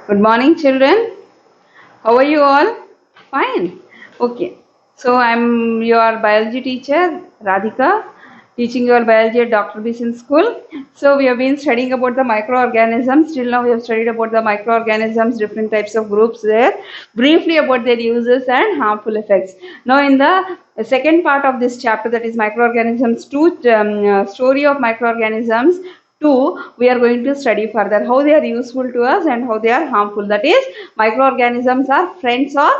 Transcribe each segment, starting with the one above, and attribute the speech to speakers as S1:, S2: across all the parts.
S1: Good morning, children. How are you all? Fine. Okay. So I'm your biology teacher, Radhika, teaching your biology at Dr. Beeson School. So we have been studying about the microorganisms. Till now we have studied about the microorganisms, different types of groups there, briefly about their uses and harmful effects. Now in the second part of this chapter, that is microorganisms 2, story of microorganisms 2, we are going to study further how they are useful to us and how they are harmful. That is, microorganisms are friends or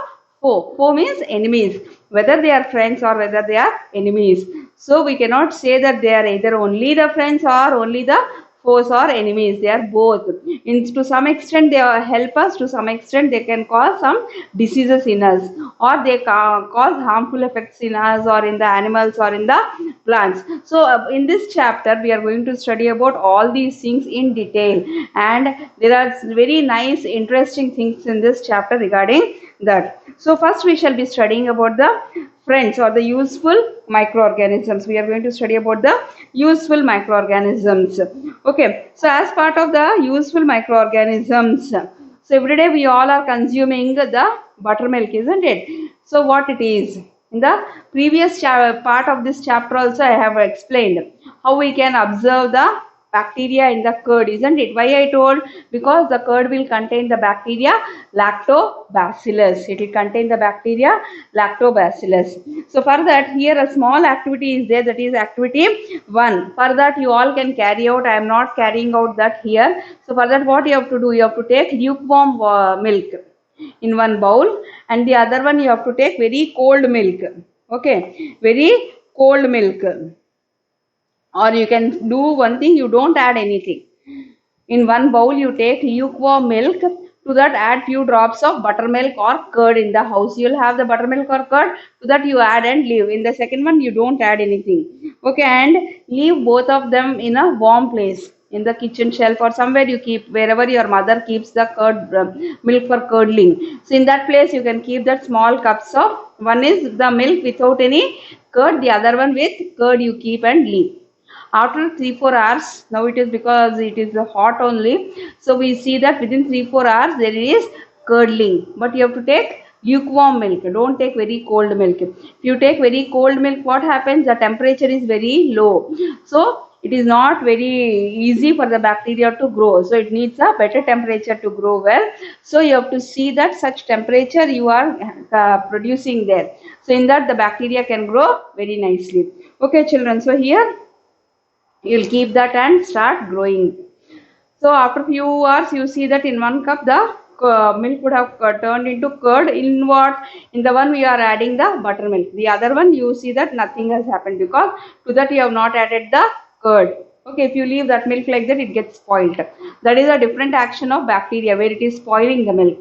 S1: foe. Foe means enemies, whether they are friends or whether they are enemies. So we cannot say that they are either only the friends or only the foes or enemies. They are both. To some extent they help us, to some extent they can cause some diseases in us, or they cause harmful effects in us or in the animals or in the plants. So in this chapter we are going to study about all these things in detail, and there are very nice interesting things in this chapter regarding that. So first we shall be studying about the friends or the useful microorganisms. We are going to study about the useful microorganisms. Okay, so as part of the useful microorganisms, so every day we all are consuming the buttermilk, isn't it? So what it is? In the previous part of this chapter also I have explained how we can observe the bacteria in the curd, isn't it? Why I told? Because the curd will contain the bacteria lactobacillus. It will contain the bacteria lactobacillus. So for that, here a small activity is there, that is activity 1. For that you all can carry out. I am not carrying out that here. So for that what you have to do? You have to take lukewarm milk in one bowl, and the other one you have to take very cold milk. Okay, very cold milk. Or you can do one thing, you don't add anything. In one bowl you take lukewarm milk, to that add few drops of buttermilk or curd in the house. You'll have the buttermilk or curd, to that you add and leave. In the second one you don't add anything. Okay, and leave both of them in a warm place, in the kitchen shelf or somewhere you keep, wherever your mother keeps the curd milk for curdling. So in that place you can keep that small cups of, one is the milk without any curd, the other one with curd you keep and leave. After 3-4 hours, now it is because it is hot only, so we see that within 3-4 hours there is curdling, but you have to take lukewarm milk. Don't take very cold milk. If you take very cold milk, what happens? The temperature is very low, so it is not very easy for the bacteria to grow. So it needs a better temperature to grow well. So you have to see that such temperature you are producing there. So in that the bacteria can grow very nicely. Okay, children. So here you'll keep that and start growing. So after few hours you see that in one cup the milk would have turned into curd. In what? In the one we are adding the buttermilk. The other one you see that nothing has happened, because to that you have not added the curd. Okay, if you leave that milk like that, it gets spoiled. That is a different action of bacteria where it is spoiling the milk.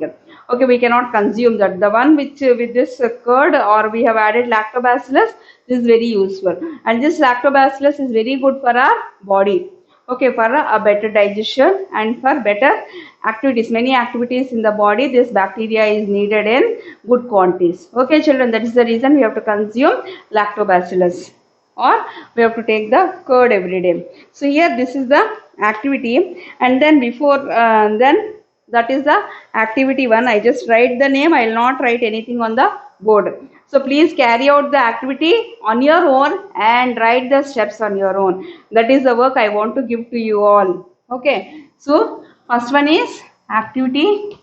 S1: Okay, we cannot consume that. The one which with this curd, or we have added lactobacillus, this is very useful, and this lactobacillus is very good for our body. Okay, for a better digestion and for better activities, many activities in the body, this bacteria is needed in good quantities. Okay, children, that is the reason we have to consume lactobacillus, or we have to take the curd every day. So here this is the activity, and then before then that is the activity 1. I just write the name, I will not write anything on the board. So please carry out the activity on your own and write the steps on your own. That is the work I want to give to you all. Okay, so first one is activity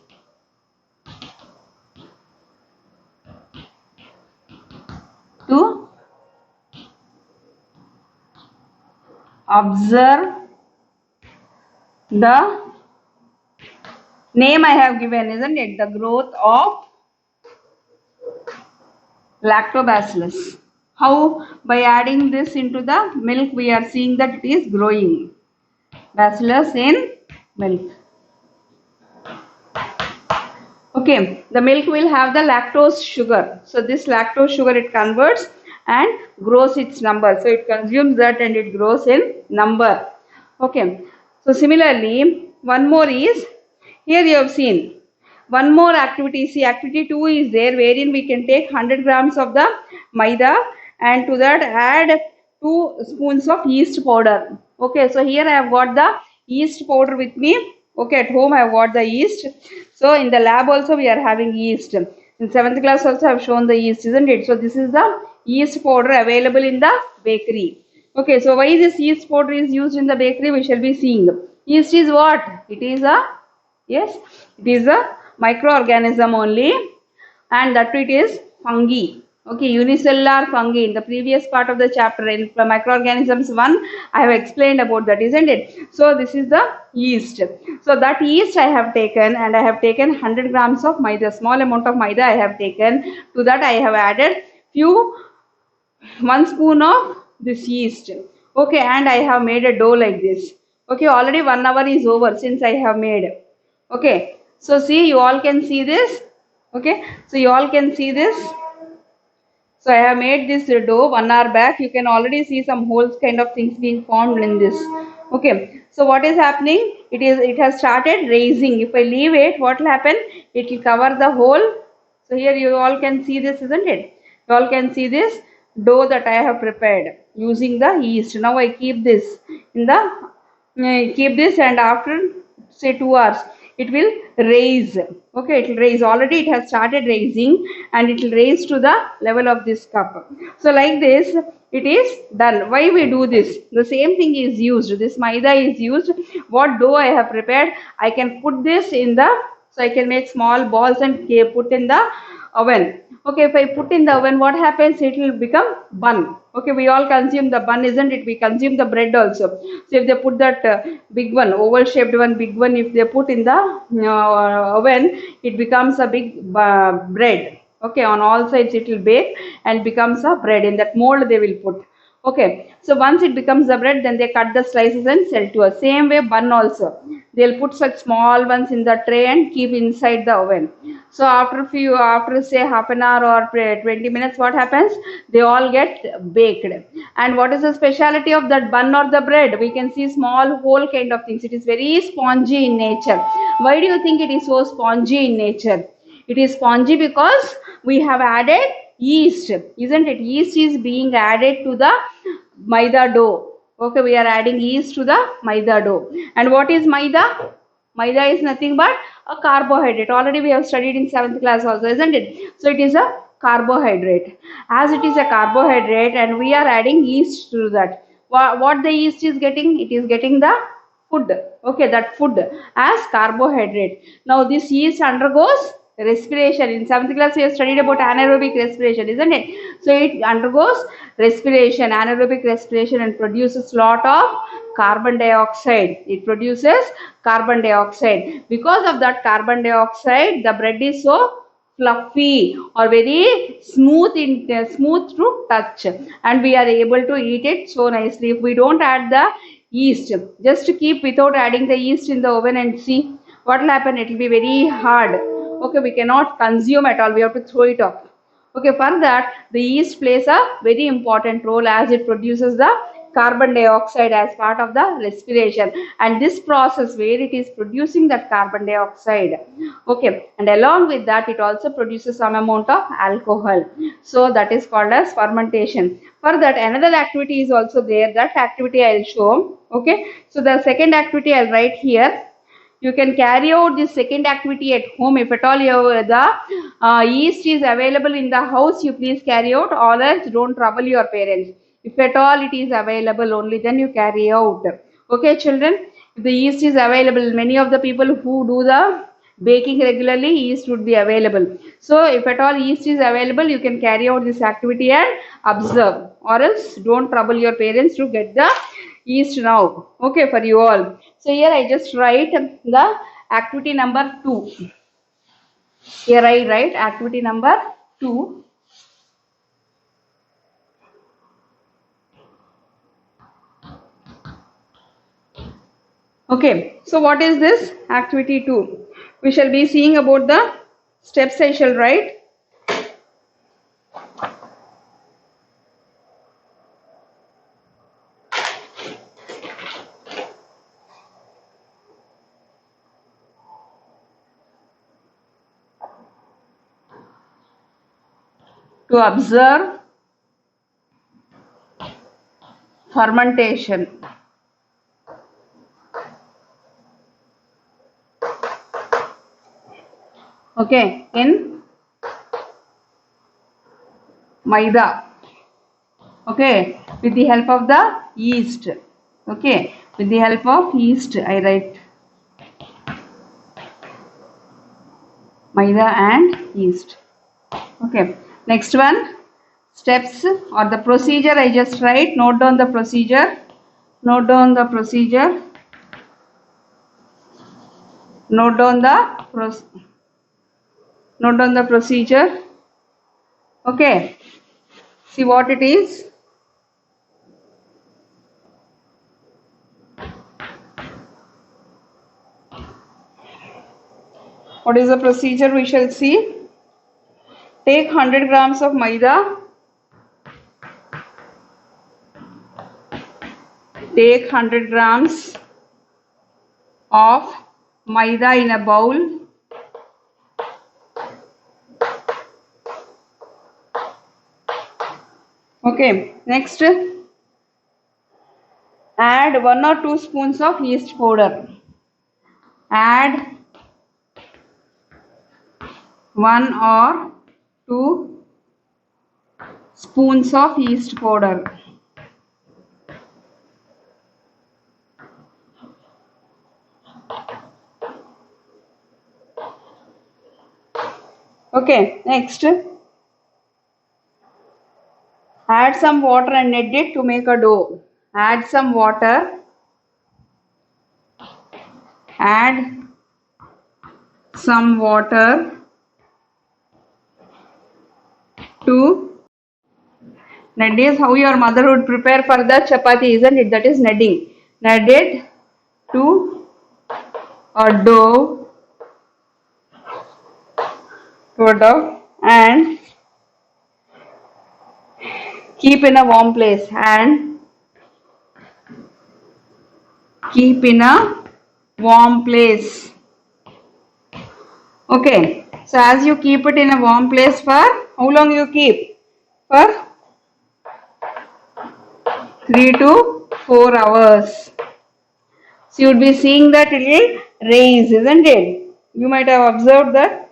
S1: 2. Observe the name I have given, isn't it? The growth of lactobacillus. How? By adding this into the milk, we are seeing that it is growing. Bacillus in milk. Okay, the milk will have the lactose sugar. So this lactose sugar it converts and grows its number. So it consumes that and it grows in number. Okay, so similarly, one more is, here you have seen one more activity. See, activity 2 is there, wherein we can take 100 grams of the maida, and to that add 2 spoons of yeast powder. Okay, so here I have got the yeast powder with me. Okay, at home I have got the yeast. So in the lab also we are having yeast. In seventh class also I have shown the yeast, isn't it? So this is the yeast powder available in the bakery. Okay, so why this yeast powder is used in the bakery, we shall be seeing. Yeast is what? It is a, yes, it is a microorganism only, and that it is fungi. Okay, unicellular fungi. In the previous part of the chapter in microorganisms 1, I have explained about that, isn't it? So this is the yeast. So that yeast I have taken, and I have taken 100 grams of maida, small amount of maida I have taken. To that I have added few 1 spoon of this yeast. Okay, and I have made a dough like this. Okay, already 1 hour is over since I have made. Okay, so see, you all can see this. Okay, so you all can see this. So I have made this dough 1 hour back. You can already see some holes kind of things being formed in this. Okay, so what is happening? It has started raising. If I leave it, what will happen? It will cover the hole. So here you all can see this, isn't it? You all can see this dough that I have prepared using the yeast. Now I keep this in the keep this, and after say 2 hours it will raise. Okay, it will raise. Already it has started raising, and it will raise to the level of this cup. So like this it is done. Why we do this? The same thing is used. This maida is used. What dough I have prepared, I can put this in the, so I can make small balls and put in the oven. Okay, if I put in the oven, what happens? It will become bun. Okay, we all consume the bun, isn't it? We consume the bread also. So if they put that big one, oval shaped one, big one, if they put in the oven, it becomes a big bread. Okay, on all sides it will bake and becomes a bread. In that mold they will put. Okay, so once it becomes the bread, then they cut the slices and sell to us. Same way bun also. They'll put such small ones in the tray and keep inside the oven. So after say half an hour or 20 minutes, what happens? They all get baked. And what is the speciality of that bun or the bread? We can see small hole kind of things. It is very spongy in nature. Why do you think it is so spongy in nature? It is spongy because we have added yeast, isn't it? Yeast is being added to the maida dough. Okay, we are adding yeast to the maida dough. And what is maida? Maida is nothing but a carbohydrate. Already we have studied in 7th class also, isn't it? So it is a carbohydrate. As it is a carbohydrate and we are adding yeast to that. What the yeast is getting? It is getting the food. Okay, that food as carbohydrate. Now this yeast undergoes respiration. In 7th class we have studied about anaerobic respiration, isn't it? So it undergoes respiration, anaerobic respiration, and produces lot of carbon dioxide. It produces carbon dioxide. Because of that carbon dioxide, the bread is so fluffy or very smooth smooth to touch, and we are able to eat it so nicely. If we don't add the yeast, just keep without adding the yeast in the oven and see what will happen. It will be very hard. Okay, we cannot consume at all. We have to throw it off. Okay, for that the yeast plays a very important role as it produces the carbon dioxide as part of the respiration, and this process where it is producing that carbon dioxide. Okay, and along with that it also produces some amount of alcohol. So that is called as fermentation. For that another activity is also there. That activity I will show. Okay, so the second activity I will write here. You can carry out this second activity at home. If at all the yeast is available in the house, you please carry out, or else don't trouble your parents. If at all it is available, only then you carry out. Okay, children, if the yeast is available, many of the people who do the baking regularly, yeast would be available. So if at all yeast is available, you can carry out this activity and observe, or else don't trouble your parents to get the yeast now. Okay, for you all. So here I just write the activity number 2. Here I write activity number 2. Okay, so what is this activity 2? We shall be seeing about the steps. I shall write. To observe fermentation. Okay, in maida. Okay, with the help of the yeast. Okay, with the help of yeast, I write maida and yeast. Okay, next one, steps or the procedure. I just write, note down the procedure, note down the procedure, note down the note down the procedure. Okay, see what it is. What is the procedure? We shall see. Take 100 grams of maida. Take 100 grams of maida in a bowl. Okay, next, add 1 or 2 spoons of yeast powder. Add 1 or 2 spoons of yeast powder. Okay, next, add some water and knead it to make a dough. Add some water. Add some water to knead is how your mother would prepare for the chapati, isn't it? That is kneading. Knead it to a dough, and keep in a warm place. And keep in a warm place. Okay, so as you keep it in a warm place for how long you keep? For 3 to 4 hours. So you would be seeing that it will raise, isn't it? You might have observed that.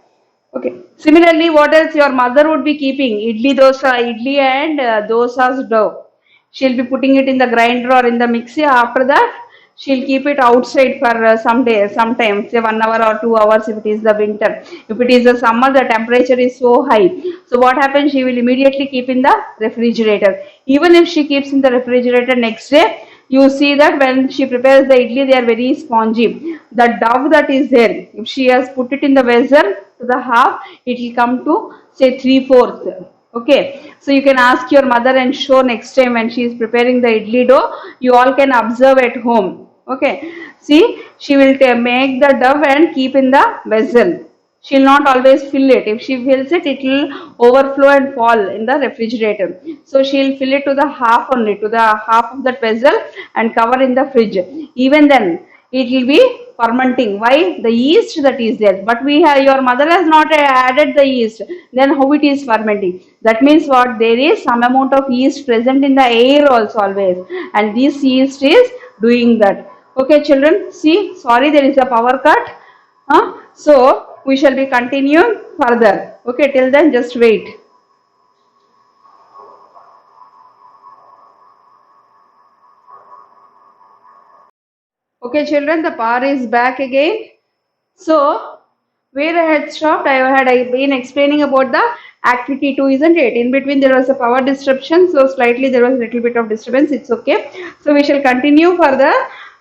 S1: Okay. Similarly, what else your mother would be keeping? Idli dosa, idli and dosa's dough. She'll be putting it in the grinder or in the mixie. After that, she'll keep it outside for some days, sometimes say 1 hour or 2 hours if it is the winter. If it is the summer, the temperature is so high. So what happens? She will immediately keep in the refrigerator. Even if she keeps in the refrigerator next day, you see that when she prepares the idli, they are very spongy. The dough that is there, if she has put it in the vessel to the half, it will come to say 3/4. Okay, so you can ask your mother and show next time when she is preparing the idli dough. You all can observe at home. Okay, see, she will make the dough and keep in the vessel. She will not always fill it. If she fills it, it will overflow and fall in the refrigerator. So she will fill it to the half only, to the half of that vessel, and cover in the fridge. Even then, it will be fermenting. Why? The yeast that is there. But we have, your mother has not added the yeast. Then how it is fermenting? That means what? There is some amount of yeast present in the air also always. And this yeast is doing that. Okay, children. See, sorry, there is a power cut. So we shall be continuing further. Okay, till then just wait. Okay, children, the power is back again. So where I had stopped, I had been explaining about the activity 2, isn't it? In between there was a power disruption, so slightly there was a little bit of disturbance. It's okay. So we shall continue further.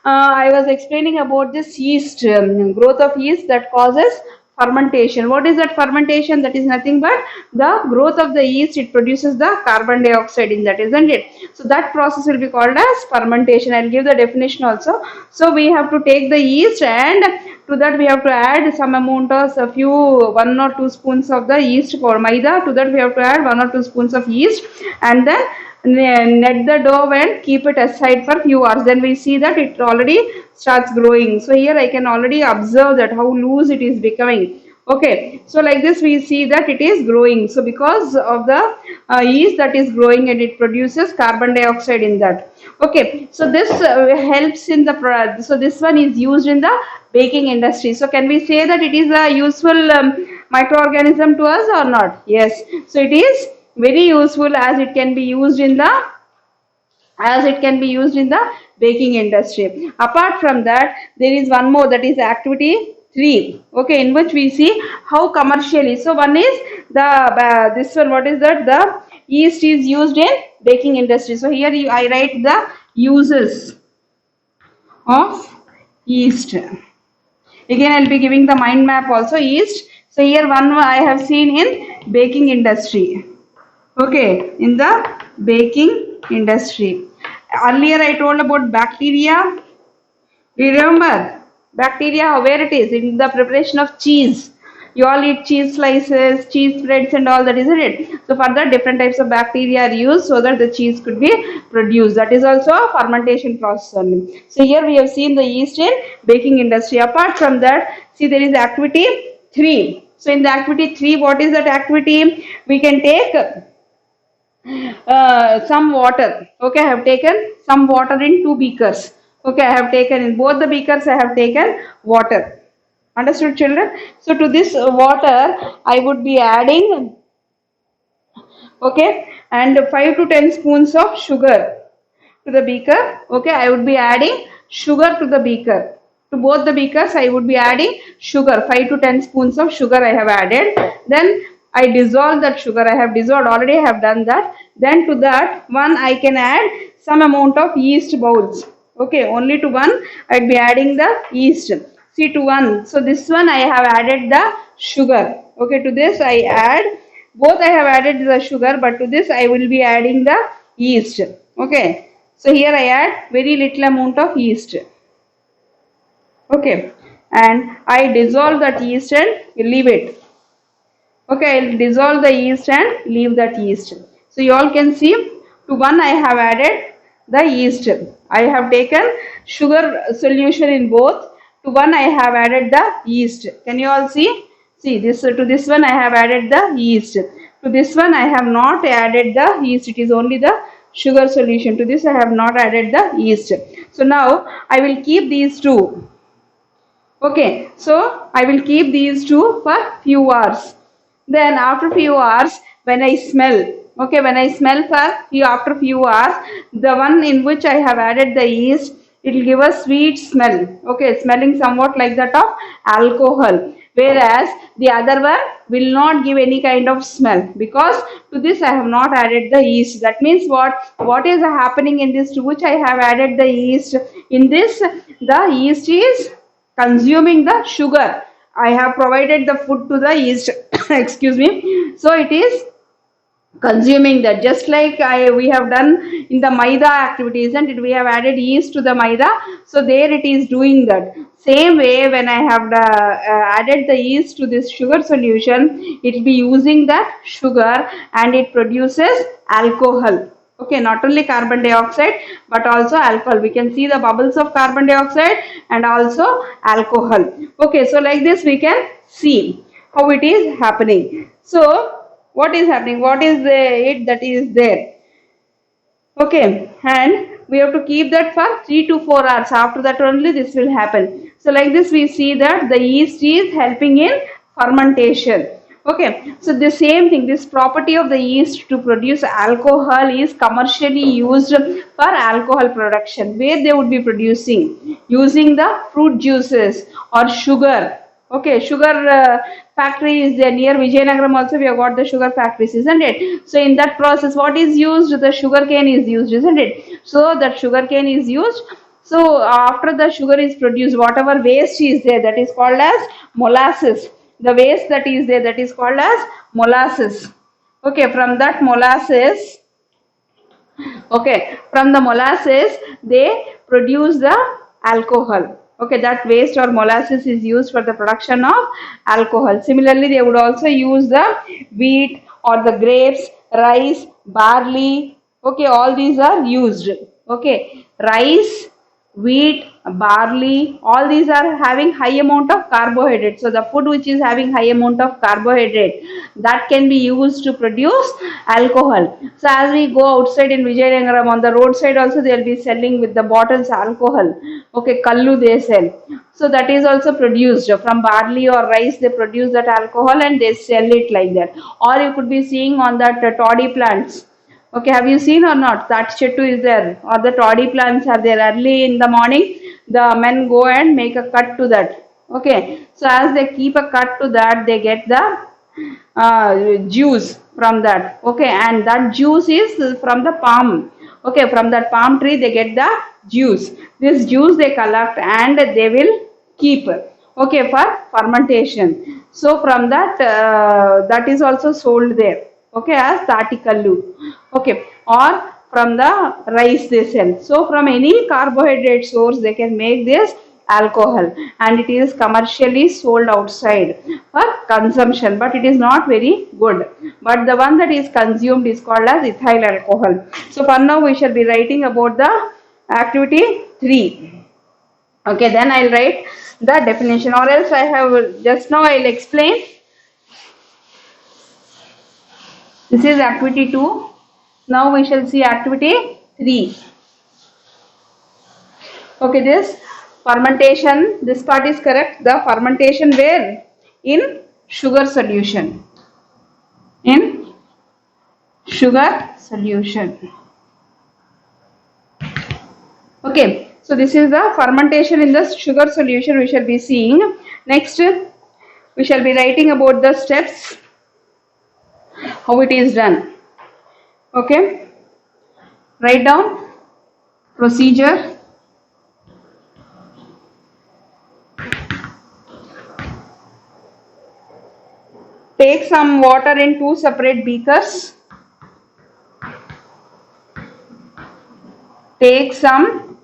S1: I was explaining about this yeast, growth of yeast that causes fermentation. What is that fermentation? That is nothing but the growth of the yeast. It produces the carbon dioxide in that, isn't it? So that process will be called as fermentation. I'll give the definition also. So we have to take the yeast, and to that we have to add some amount of a few 1 or 2 spoons of the yeast for maida. To that we have to add 1 or 2 spoons of yeast, and then knead the dough and keep it aside for few hours. Then we see that it already starts growing. So here I can already observe that how loose it is becoming. Okay, so like this we see that it is growing. So because of the yeast that is growing, and it produces carbon dioxide in that. Okay, so this helps in the so this one is used in the baking industry. So can we say that it is a useful microorganism to us or not? Yes. So it is very useful as it can be used in the baking industry. Apart from that, there is one more, that is activity 3, okay, in which we see how commercially. So one is the this one, what is that? The yeast is used in baking industry. So here I write the uses of yeast. Again, I'll be giving the mind map also, yeast. So here one I have seen in baking industry. Okay, in the baking industry. Earlier I told about bacteria. Do you remember? Bacteria, where it is? In the preparation of cheese. You all eat cheese slices, cheese spreads and all that, isn't it? So further different types of bacteria are used so that the cheese could be produced. That is also a fermentation process only. So here we have seen the yeast in baking industry. Apart from that, see there is activity 3. So in the activity 3, what is that activity? We can take some water. Okay, I have taken some water in 2 beakers. Okay, I have taken in both the beakers, I have taken water. Understood, children? So to this water I would be adding, okay, and 5 to 10 spoons of sugar to the beaker. Okay, I would be adding sugar to the beaker. To both the beakers I would be adding sugar, 5 to 10 spoons of sugar I have added. Then I dissolve that sugar. I have dissolved already, I have done that. Then to that one I can add some amount of yeast bowls. Okay, only to one I'd be adding the yeast. See, to one. So this one I have added the sugar. Okay, to this I add, both I have added the sugar, but to this I will be adding the yeast. Okay, so here I add very little amount of yeast. Okay, and I dissolve that yeast and leave it. Okay, I'll dissolve the yeast and leave that yeast. So you all can see, to one I have added the yeast. I have taken sugar solution in both. To one I have added the yeast. Can you all see? See this, to this one I have added the yeast. To this one I have not added the yeast. It is only the sugar solution. To this I have not added the yeast. So now I will keep these two. Okay, so I will keep these two for few hours. Then after few hours, when I smell, okay, when I smell after few hours, the one in which I have added the yeast, it will give a sweet smell. Okay, smelling somewhat like that of alcohol. Whereas the other one will not give any kind of smell, because to this I have not added the yeast. That means what is happening in this, to which I have added the yeast? In this, the yeast is consuming the sugar. I have provided the food to the yeast. Excuse me. So it is consuming that, just like we have done in the maida activity, isn't it? We have added yeast to the maida, so there it is doing that. Same way, when I have added the yeast to this sugar solution, it will be using that sugar and it produces alcohol. Okay, not only carbon dioxide but also alcohol. We can see the bubbles of carbon dioxide and also alcohol. Okay, so like this we can see how it is happening. So what is happening? What is it that is there? Okay, and we have to keep that for 3 to 4 hours. After that only this will happen. So like this we see that the yeast is helping in fermentation. Okay, so the same thing, this property of the yeast to produce alcohol is commercially used for alcohol production, where they would be producing using the fruit juices or sugar. Okay, sugar factory is there near Vijayanagaram also. We have got the sugar factories, isn't it? So in that process, what is used? The sugar cane is used, isn't it? So that sugar cane is used. So after the sugar is produced, whatever waste is there, that is called as molasses. The waste that is there, that is called as molasses. Okay, from that molasses, okay, from the molasses they produce the alcohol. Okay, that waste or molasses is used for the production of alcohol. Similarly, they would also use the wheat or the grapes, rice, barley. Okay, all these are used. Okay, rice, wheat, barley, all these are having high amount of carbohydrate. So the food which is having high amount of carbohydrate, that can be used to produce alcohol. So as we go outside in Vijayanagaram, on the roadside also they will be selling with the bottles alcohol. Okay, kallu they sell. So that is also produced from barley or rice. They produce that alcohol and they sell it like that. Or you could be seeing on that toddy plants. Okay, have you seen or not? That chettu is there, or the toddy plants are there. Early in the morning, the men go and make a cut to that. Okay, so as they keep a cut to that, they get the juice from that. Okay, and that juice is from the palm. Okay, from that palm tree, they get the juice. This juice they collect and they will keep. Okay, for fermentation. So from that, that is also sold there. Okay, as tatikallu. Okay, or from the rice they sell. So from any carbohydrate source they can make this alcohol, and it is commercially sold outside for consumption, but it is not very good. But the one that is consumed is called as ethyl alcohol. So for now we shall be writing about the activity 3. Okay, then I'll write the definition, or else I have just now I'll explain. This is activity 2. Now we shall see activity 3. Okay, this fermentation, this part is correct. The fermentation where? In sugar solution. In sugar solution. Okay, so this is the fermentation in the sugar solution we shall be seeing. Next, we shall be writing about the steps, how it is done. Okay, write down procedure. Take some water in 2 separate beakers. Take some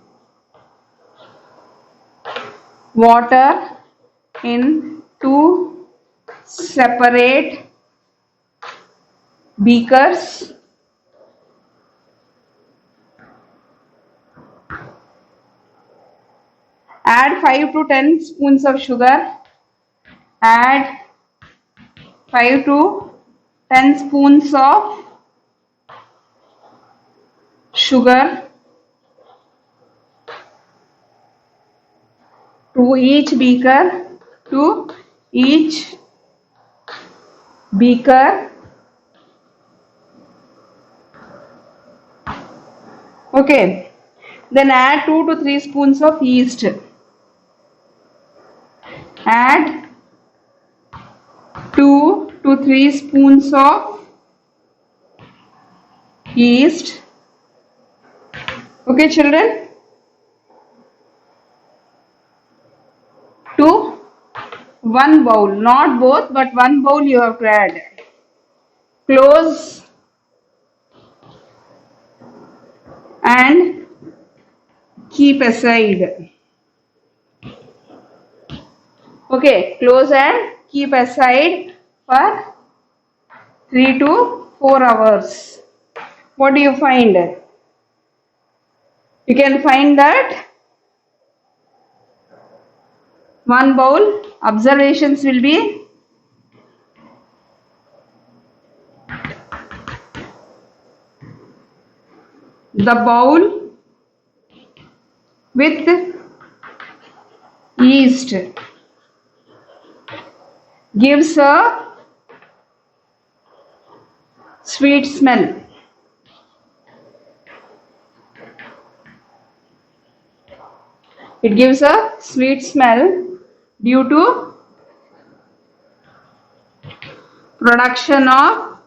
S1: water in 2 separate beakers. Add 5 to 10 spoons of sugar. Add 5 to 10 spoons of sugar to each beaker. To each beaker. Okay. Then add 2 to 3 spoons of yeast. Add 2 to 3 spoons of yeast. Okay, children. To 1 bowl, not both, but 1 bowl you have to add. Close and keep aside. Okay, close and keep aside for 3 to 4 hours. What do you find? You can find that 1 bowl. Observations will be the bowl with yeast gives a sweet smell. It gives a sweet smell due to production of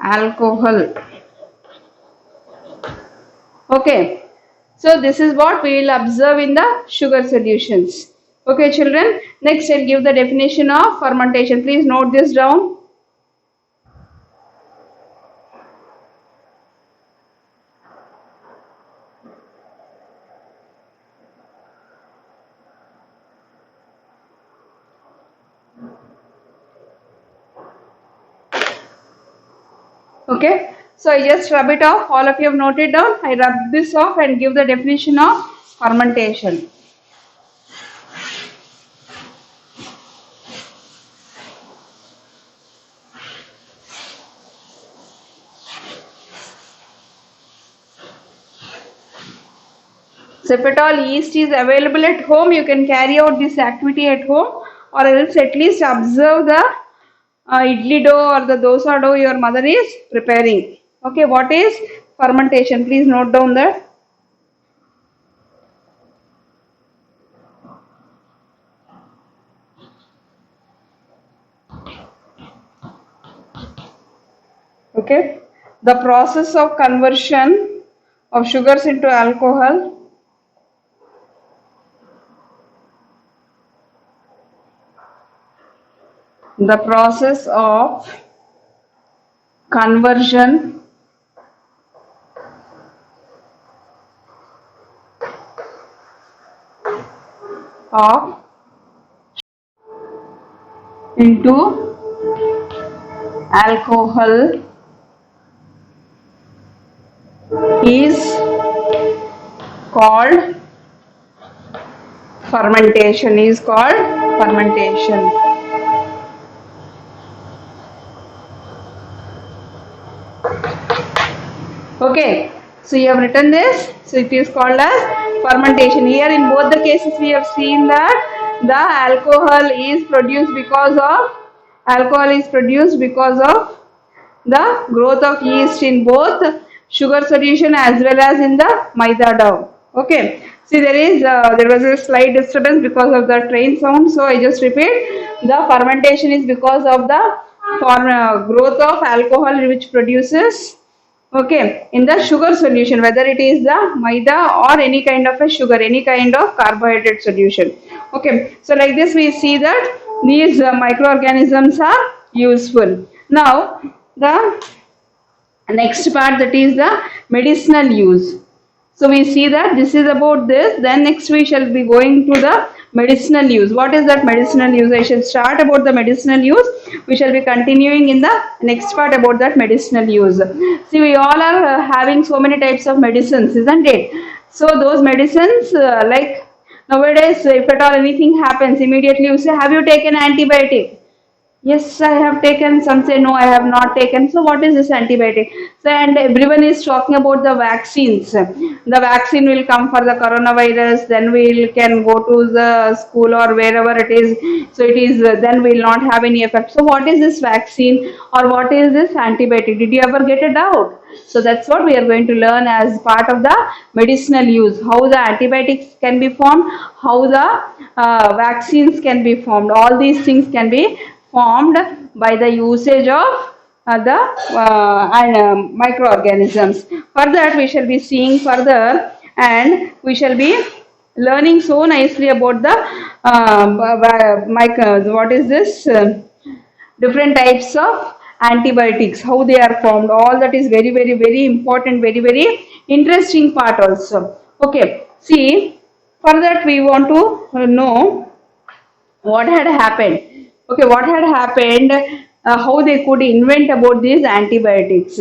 S1: alcohol. Okay, so this is what we will observe in the sugar solutions. Okay, children, next I'll give the definition of fermentation. Please note this down. Okay, So I just rub it off. All of you have noted down. I rub this off and give the definition of fermentation. So if at all yeast is available at home, you can carry out this activity at home, or else at least observe the idli dough or the dosa dough your mother is preparing. Okay, what is fermentation? Please note down that. Okay, the process of conversion of sugars into alcohol. The process of conversion of into alcohol is called fermentation. Is called fermentation. Okay, so you have written this. So it is called as fermentation. Here in both the cases we have seen that the alcohol is produced because of the growth of yeast in both sugar solution as well as in the maida dough. Okay, see there was a slight disturbance because of the train sound, so I just repeat, the fermentation is because of the growth of alcohol which produces, okay, in the sugar solution, whether it is the maida or any kind of a sugar, any kind of carbohydrate solution. Okay, so like this we see that these microorganisms are useful. Now the next part, that is the medicinal use. So we see that this is about this. Then next we shall be going to the medicinal use. What is that medicinal use? I shall start about the medicinal use. We shall be continuing in the next part about that medicinal use. See, we all are having so many types of medicines, isn't it? So those medicines, like nowadays, if at all anything happens, immediately you say, have you taken antibiotic? Yes, I have taken. Some say no, I have not taken. So what is this antibiotic? So and everyone is talking about the vaccines. The vaccine will come for the coronavirus. Then we can go to the school or wherever it is. So it is then will not have any effect. So what is this vaccine or what is this antibiotic? Did you ever get a doubt? So that's what we are going to learn as part of the medicinal use. How the antibiotics can be formed, how the vaccines can be formed. All these things can be formed by the usage of the microorganisms. For that we shall be seeing further, and we shall be learning so nicely about the what is this different types of antibiotics, how they are formed. All that is very very very important, very very interesting part also. Okay, see, for that we want to know what had happened. Okay, what had happened, how they could invent about these antibiotics.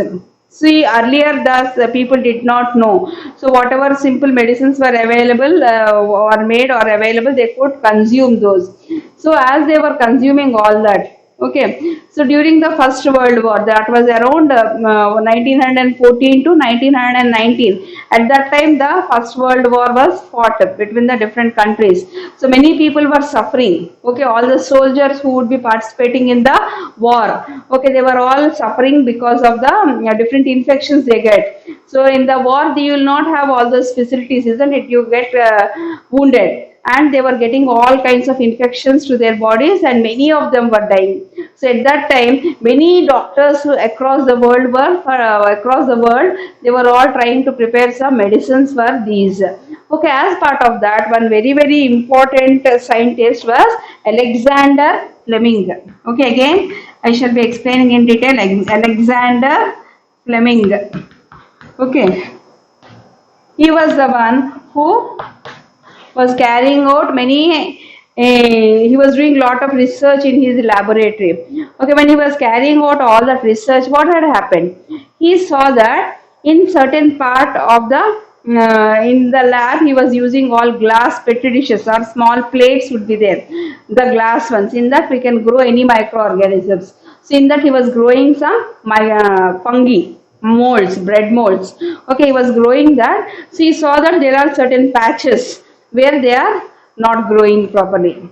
S1: See, earlier the people did not know. So whatever simple medicines were available or made or available, they could consume those. So as they were consuming all that, okay, so during the First World War, that was around 1914 to 1919. At that time, the First World War was fought between the different countries. So many people were suffering. Okay, all the soldiers who would be participating in the war, okay, they were all suffering because of the different infections they get. So in the war, you will not have all those facilities, isn't it? You get wounded, and they were getting all kinds of infections to their bodies, and many of them were dying. So at that time, many doctors across the world they were all trying to prepare some medicines for these. Okay, as part of that, one very very important scientist was Alexander Fleming. Okay, again I shall be explaining in detail. Alexander Fleming. Okay, he was the one who was carrying out he was doing lot of research in his laboratory. Okay, when he was carrying out all that research, what had happened? he saw that in certain part of the in the lab he was using all glass petri dishes or small plates would be there, the glass ones. In that we can grow any microorganisms. So in that he was growing some fungi molds, bread molds. Okay, he was growing that. So he saw that there are certain patches where they are not growing properly.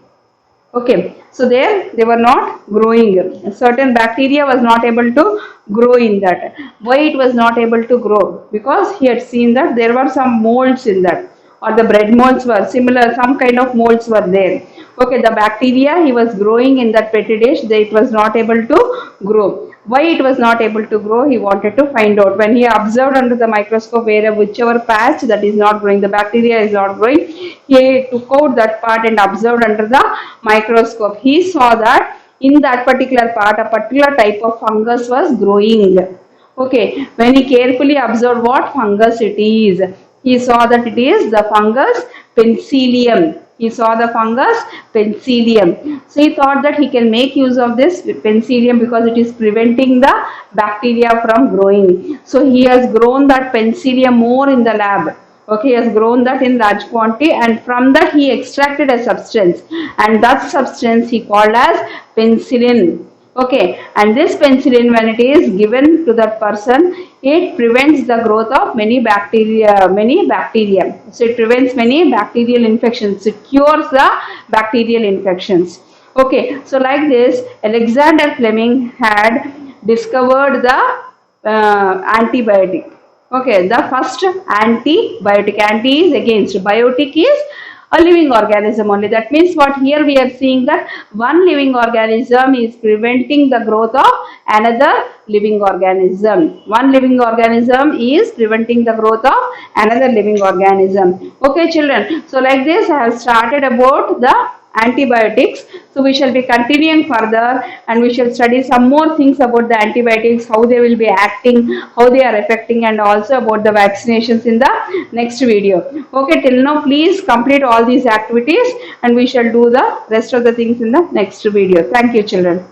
S1: Okay, so there they were not growing. A certain bacteria was not able to grow in that. Why it was not able to grow? Because he had seen that there were some molds in that, or the bread molds were similar, some kind of molds were there. Okay, the bacteria he was growing in that petri dish, it was not able to grow. Why it was not able to grow, he wanted to find out. When he observed under the microscope where whichever patch that is not growing, the bacteria is not growing, he took out that part and observed under the microscope. He saw that in that particular part a particular type of fungus was growing. Okay, when he carefully observed what fungus it is, he saw that it is the fungus Penicillium. He saw the fungus Penicillium. So he thought that he can make use of this Penicillium because it is preventing the bacteria from growing. So he has grown that Penicillium more in the lab. Okay, he has grown that in large quantity, and from that he extracted a substance, and that substance he called as penicillin. Okay, and this penicillin, when it is given to that person, it prevents the growth of many bacteria. So it prevents many bacterial infections. It cures the bacterial infections. Okay, so like this, Alexander Fleming had discovered the antibiotic. Okay, the first antibiotic. Anti is against. Biotic is a living organism only. That means what here we are seeing that one living organism is preventing the growth of another living organism. One living organism is preventing the growth of another living organism. Okay, children. So like this I have started about the antibiotics. So we shall be continuing further, and we shall study some more things about the antibiotics, how they will be acting, how they are affecting, and also about the vaccinations in the next video. Okay, till now please complete all these activities, and we shall do the rest of the things in the next video. Thank you, children.